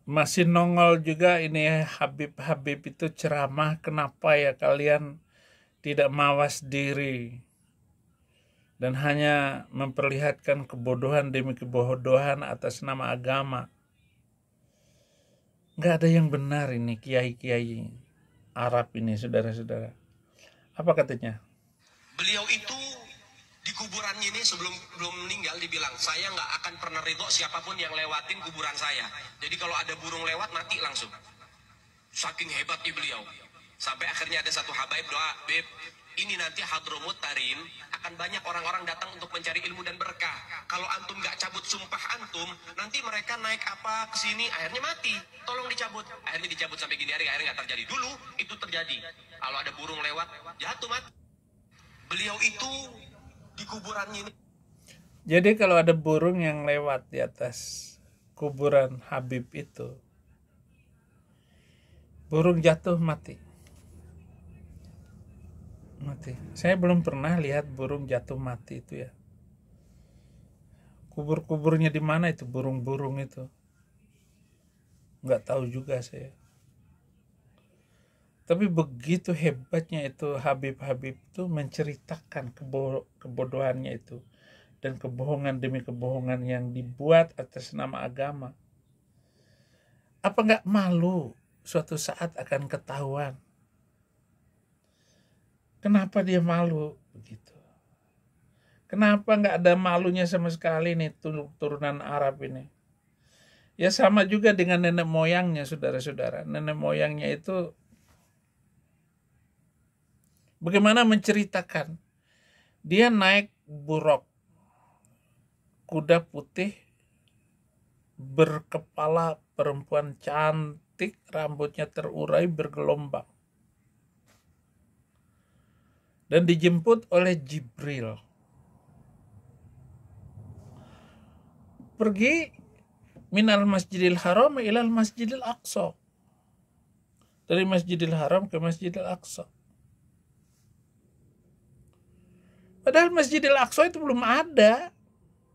Masih nongol juga ini Habib-Habib itu ceramah, kenapa ya kalian tidak mawas diri dan hanya memperlihatkan kebodohan demi kebodohan atas nama agama. Nggak ada yang benar ini kiai-kiai Arab ini, saudara-saudara. Apa katanya? Beliau itu di kuburannya ini sebelum meninggal dibilang, saya nggak akan pernah ridho siapapun yang lewatin kuburan saya. Jadi kalau ada burung lewat mati langsung. Saking hebatnya beliau. Sampai akhirnya ada satu habaib doa, Beb, ini nanti Hadromut Tarim akan banyak orang-orang datang untuk mencari ilmu dan berkah. Kalau antum nggak cabut sumpah antum, nanti mereka naik apa ke sini, akhirnya mati. Tolong dicabut. Akhirnya dicabut sampai gini hari, akhirnya nggak terjadi. Dulu itu terjadi. Kalau ada burung lewat, jatuh mati. Beliau itu di kuburannya ini. Jadi kalau ada burung yang lewat di atas kuburan Habib itu, burung jatuh mati. Saya belum pernah lihat burung jatuh mati itu ya. Kubur-kuburnya di mana itu burung-burung itu? Nggak tahu juga saya. Tapi begitu hebatnya itu Habib-Habib itu menceritakan kebodohannya itu dan kebohongan demi kebohongan yang dibuat atas nama agama. Apa nggak malu suatu saat akan ketahuan? Kenapa dia malu begitu? Kenapa nggak ada malunya sama sekali nih turunan Arab ini? Ya sama juga dengan nenek moyangnya, saudara-saudara. Nenek moyangnya itu bagaimana menceritakan? Dia naik buruk, kuda putih, berkepala perempuan cantik, rambutnya terurai bergelombang. Dan dijemput oleh Jibril. Pergi minal masjidil haram ilal masjidil aqsa. Dari masjidil haram ke masjidil aqsa. Padahal masjidil aqsa itu belum ada.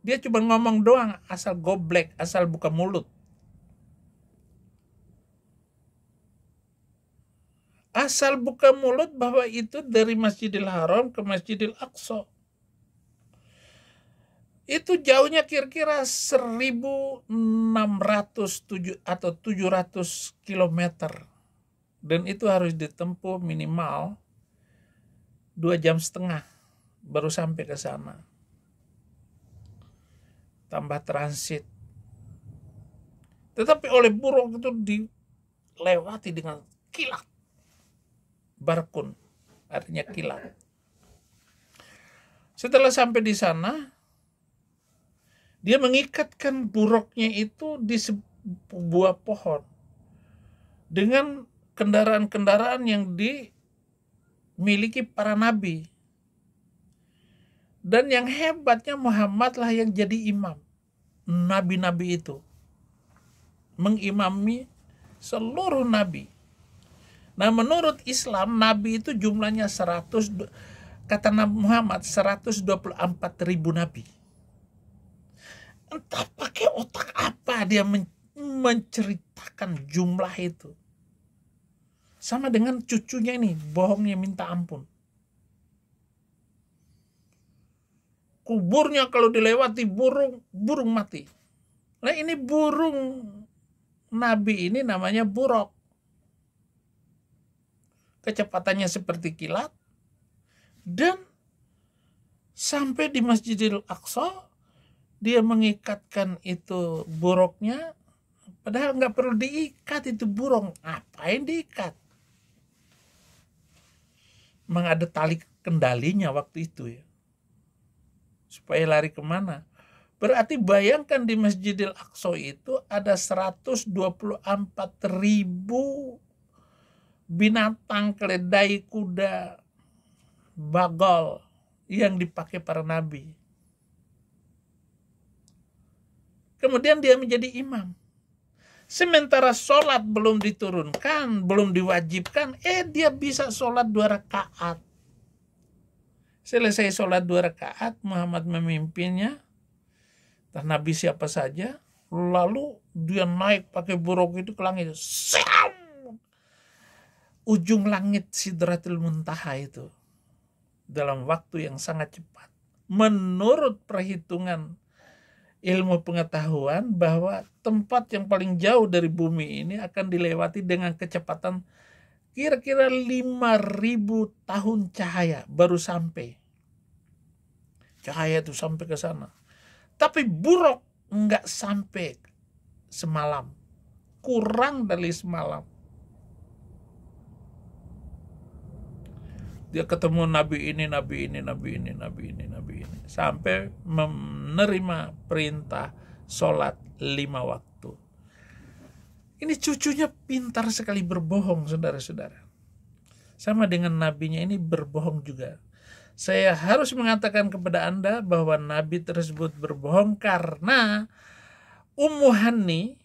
Dia cuma ngomong doang, asal goblek, asal buka mulut. Asal buka mulut bahwa itu dari Masjidil Haram ke Masjidil Aqsa. Itu jauhnya kira-kira 1.607 atau 700 kilometer. Dan itu harus ditempuh minimal 2,5 jam baru sampai ke sana. Tambah transit. Tetapi oleh burung itu dilewati dengan kilat. Barkun, artinya kilat. Setelah sampai di sana, dia mengikatkan buruknya itu di sebuah pohon dengan kendaraan-kendaraan yang dimiliki para nabi. Dan yang hebatnya Muhammad lah yang jadi imam. Nabi-nabi itu mengimami seluruh nabi. Nah, menurut Islam, Nabi itu jumlahnya 100, kata Nabi Muhammad 124.000 Nabi. Entah pakai otak apa dia menceritakan jumlah itu. Sama dengan cucunya ini, bohongnya minta ampun. Kuburnya kalau dilewati burung mati. Nah ini burung Nabi ini namanya buruk. Kecepatannya seperti kilat, dan sampai di Masjidil Aqsa dia mengikatkan itu buruknya, padahal nggak perlu diikat itu burung, ngapain diikat? Memang ada tali kendalinya waktu itu ya, supaya lari kemana? Berarti bayangkan di Masjidil Aqsa itu ada 124.000 binatang, keledai, kuda, bagol yang dipakai para nabi. Kemudian dia menjadi imam. Sementara sholat belum diturunkan, belum diwajibkan, dia bisa sholat 2 rakaat. Selesai sholat 2 rakaat, Muhammad memimpinnya. Entah nabi siapa saja, Lalu dia naik pakai buruk itu ke langit. Siam! Ujung langit Sidratul Muntaha itu dalam waktu yang sangat cepat. Menurut perhitungan ilmu pengetahuan bahwa tempat yang paling jauh dari bumi ini akan dilewati dengan kecepatan kira-kira 5.000 tahun cahaya baru sampai. Cahaya itu sampai ke sana. Tapi buruk nggak sampai semalam. Kurang dari semalam. Dia ketemu nabi ini, nabi ini, nabi ini, nabi ini, nabi ini. Sampai menerima perintah sholat 5 waktu. Ini cucunya pintar sekali berbohong, saudara-saudara. Sama dengan nabinya ini berbohong juga. Saya harus mengatakan kepada Anda bahwa nabi tersebut berbohong karena Ummu Hani,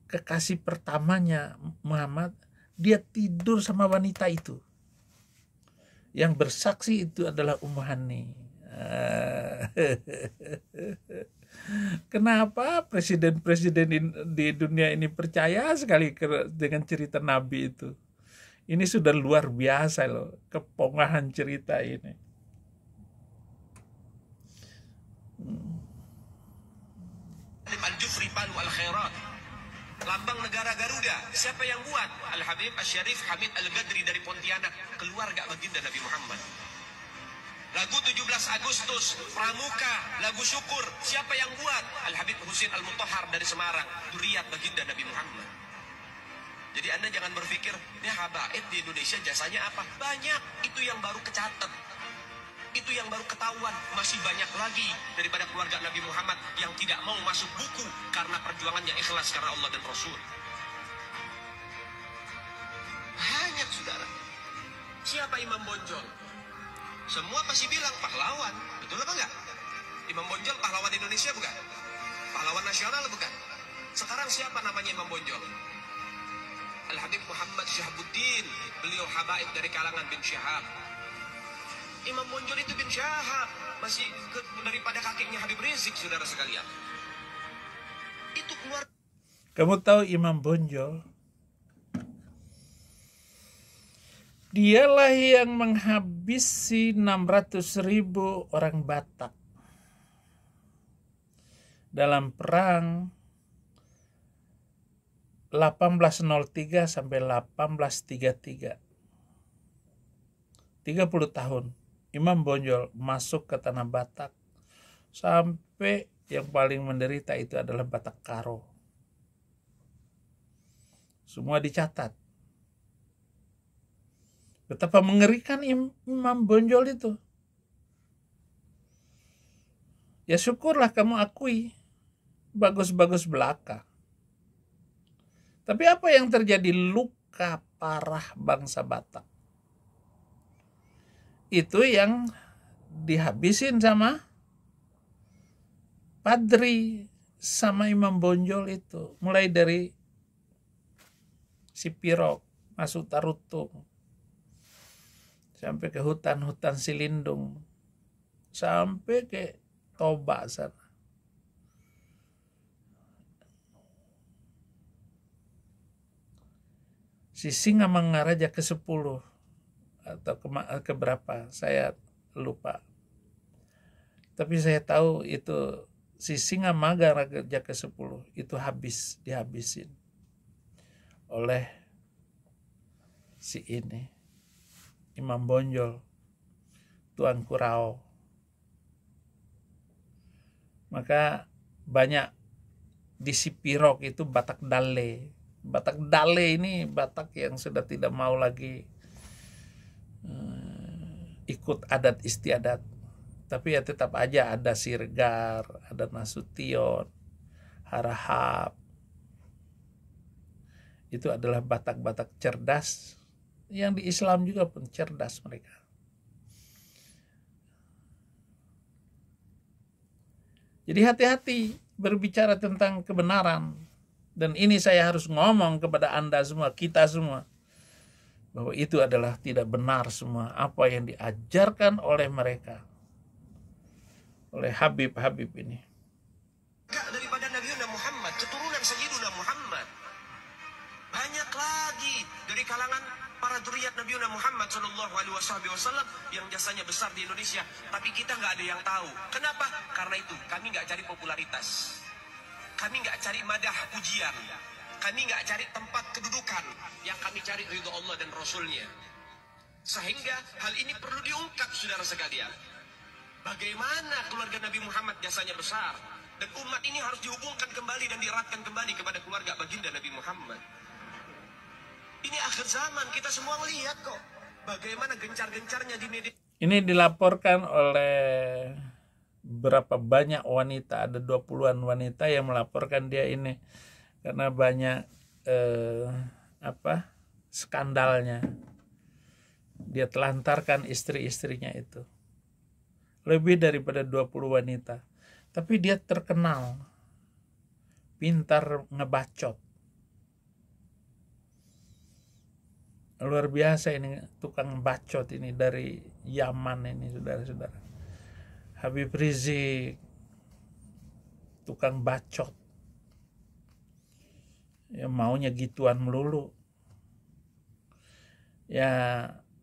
kekasih pertamanya Muhammad, dia tidur sama wanita itu. Yang bersaksi itu adalah Ummu Hani. Kenapa presiden-presiden di dunia ini percaya sekali dengan cerita Nabi itu? Ini sudah luar biasa loh, kepongahan cerita ini. Al-Jufri Palu Al-Khairat, lambang negara Garuda. Siapa yang buat? Al-Habib Al-Syarif Hamid Al-Gadri dari Pontianak, keluarga baginda Nabi Muhammad. Lagu 17 Agustus, Pramuka, lagu syukur. Siapa yang buat? Al-Habib Husin Al-Mutahhar dari Semarang, duriat baginda Nabi Muhammad. Jadi Anda jangan berpikir, ini habaib di Indonesia jasanya apa? Banyak, itu yang baru kecatat. Itu yang baru ketahuan. Masih banyak lagi daripada keluarga Nabi Muhammad yang tidak mau masuk buku karena perjuangannya ikhlas karena Allah dan Rasul. Banyak, saudara. Siapa Imam Bonjol? Semua pasti bilang pahlawan. Betul apa enggak? Imam Bonjol pahlawan Indonesia bukan? Pahlawan nasional bukan? Sekarang siapa namanya Imam Bonjol? Al-Habib Muhammad Syahabuddin. Beliau habaib dari kalangan bin Syahab. Imam Bonjol itu bin Syahab. Masih daripada kakeknya Habib Rizik, saudara sekalian. Itu keluar. Kamu tahu Imam Bonjol? Dialah yang menghabisi 600.000 orang Batak dalam perang 1803 sampai 1833. 30 tahun Imam Bonjol masuk ke tanah Batak, sampai yang paling menderita itu adalah Batak Karo. Semua dicatat. Betapa mengerikan Imam Bonjol itu. Ya syukurlah kamu akui, bagus-bagus belaka. Tapi apa yang terjadi? Luka parah bangsa Batak. Itu yang dihabisin sama Padri, sama Imam Bonjol itu. Mulai dari Sipirok, masuk Tarutung, sampai ke hutan-hutan Silindung, sampai ke Toba sana. Si Singamangaraja ke-10 atau ke berapa, saya lupa. Tapi saya tahu itu si Singamangaraja ke-10 itu dihabisin oleh si ini Imam Bonjol, Tuan Kurau. Maka banyak di Sipirok itu Batak Dale. Batak Dale ini Batak yang sudah tidak mau lagi ikut adat istiadat. Tapi ya tetap aja ada Sirgar, ada Nasution, Harahap. Itu adalah Batak-Batak cerdas, yang di Islam juga pun cerdas mereka. Jadi hati-hati berbicara tentang kebenaran. Dan ini saya harus ngomong kepada Anda semua, kita semua, bahwa itu adalah tidak benar semua apa yang diajarkan oleh mereka, oleh Habib-Habib ini. Daripada bukan Sayyiduna Muhammad. Banyak lagi dari kalangan para zuriat Nabi Muhammad SAW yang jasanya besar di Indonesia, tapi kita nggak ada yang tahu. Kenapa? Karena itu kami nggak cari popularitas, kami nggak cari madah pujian, kami nggak cari tempat kedudukan. Yang kami cari ridho Allah dan Rasulnya. Sehingga hal ini perlu diungkap, saudara sekalian. Bagaimana keluarga Nabi Muhammad jasanya besar, dan umat ini harus dihubungkan kembali dan dieratkan kembali kepada keluarga baginda Nabi Muhammad. Ini akhir zaman, kita semua melihat kok bagaimana gencar-gencarnya di media. Ini dilaporkan oleh berapa banyak wanita, ada 20-an wanita yang melaporkan dia ini karena banyak skandalnya. Dia telantarkan istri-istrinya itu. Lebih daripada 20 wanita. Tapi dia terkenal pintar ngebacot. Luar biasa ini tukang bacot ini dari Yaman ini, saudara-saudara. Habib Rizik, tukang bacot. Ya maunya gituan melulu. Ya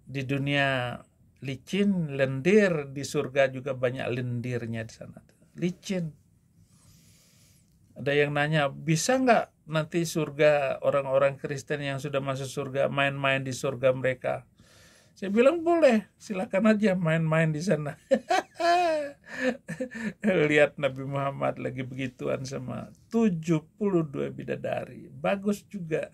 di dunia licin, lendir, di surga juga banyak lendirnya di sana. Licin. Ada yang nanya, bisa nggak nanti surga orang-orang Kristen yang sudah masuk surga main-main di surga mereka? Saya bilang boleh, silakan aja main-main di sana. Lihat Nabi Muhammad lagi begituan sama 72 bidadari. Bagus juga.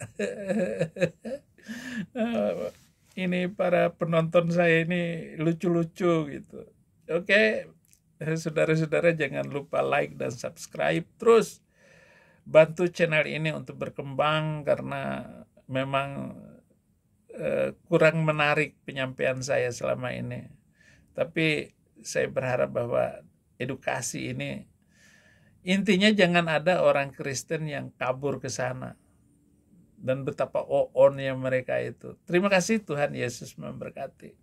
Ini para penonton saya ini lucu-lucu gitu. Oke, saudara-saudara jangan lupa like dan subscribe. Terus bantu channel ini untuk berkembang karena memang kurang menarik penyampaian saya selama ini. Tapi saya berharap bahwa edukasi ini intinya jangan ada orang Kristen yang kabur ke sana. Dan betapa oonnya mereka itu. Terima kasih, Tuhan Yesus memberkati.